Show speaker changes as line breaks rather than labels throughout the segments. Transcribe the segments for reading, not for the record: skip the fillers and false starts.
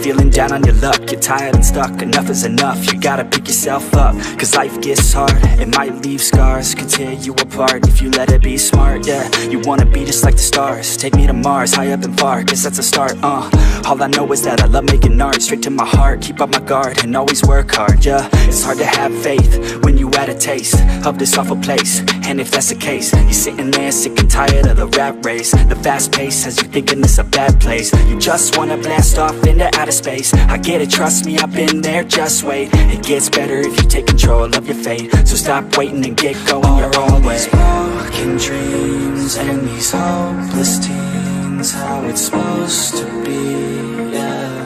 feeling down on your luck, you're tired and stuck, enough is enough, you gotta pick yourself up. Cause life gets hard, it might leave scars, could tear you apart if you let it be smart. Yeah, you wanna be just like the stars, take me to Mars, high up and far, guess that's a start. All I know is that I love making art, straight to my heart, keep up my guard and always work hard. Yeah, it's hard to have faith when you had a taste of this awful place. And if that's the case, you're sitting there sick and tired of the rat race. The fast pace has you thinking it's a bad place. You just wanna blast off into outer space. I get it, trust me, I've been there, just wait. It gets better if you take control of your fate. So stop waiting and get going your own way. These broken dreams and these hopeless teens, how it's supposed to be, yeah.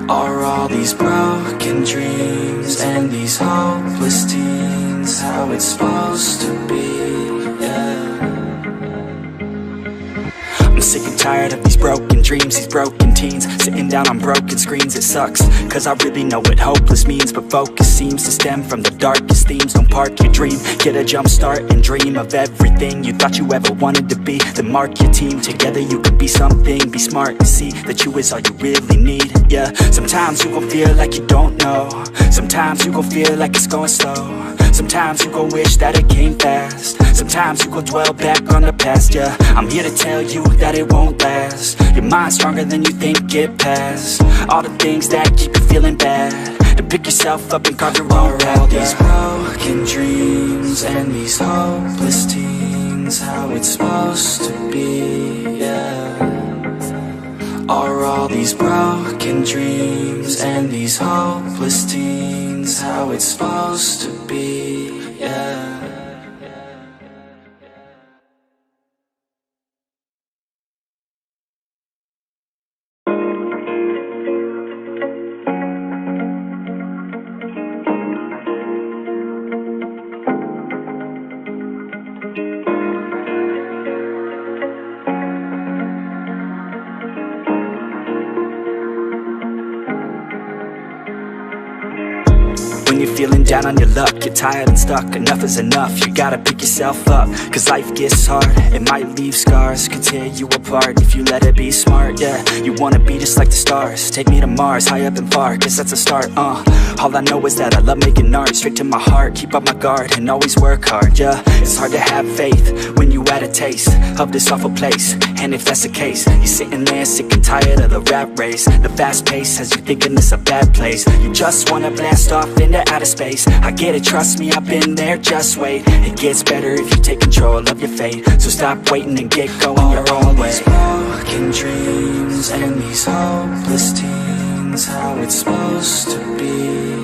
Are all these broken dreams and these hopeless teens how it's supposed to be, yeah. I'm sick and tired of these broken dreams, these broken teens, sitting down on broken screens. It sucks, cause I really know what hopeless means, but focus seems to stem from the darkest themes. Don't park your dream, get a jump start and dream of everything you thought you ever wanted to be. Then mark your team, together you could be something. Be smart and see that you is all you really need, yeah. Sometimes you gon' feel like you don't know, sometimes you gon' feel like it's going slow, sometimes you gon' wish that it came fast, sometimes you gon' dwell back on the past, yeah. I'm here to tell you that it won't last. Your mind's stronger than you think, get past all the things that keep you feeling bad, and pick yourself up and carve your own path. All these broken dreams and these hopeless teens, how it's supposed to be, yeah. Are all these broken dreams and these hopeless teens how it's supposed to be, yeah. When you're feeling down on your luck, you're tired and stuck, enough is enough, you gotta pick yourself up. Cause life gets hard, it might leave scars, could tear you apart if you let it be smart. Yeah, you wanna be just like the stars, take me to Mars, high up and far, guess that's a start. All I know is that I love making art, straight to my heart, keep up my guard and always work hard. Yeah, it's hard to have faith when you had a taste of this awful place. And if that's the case, you're sitting there sick and tired of the rat race. The fast pace has you thinking it's a bad place. You just wanna blast off into outer space. I get it, trust me, I've been there, just wait. It gets better if you take control of your fate. So stop waiting and get going your own way. These broken dreams and these hopeless teens, how it's supposed to be,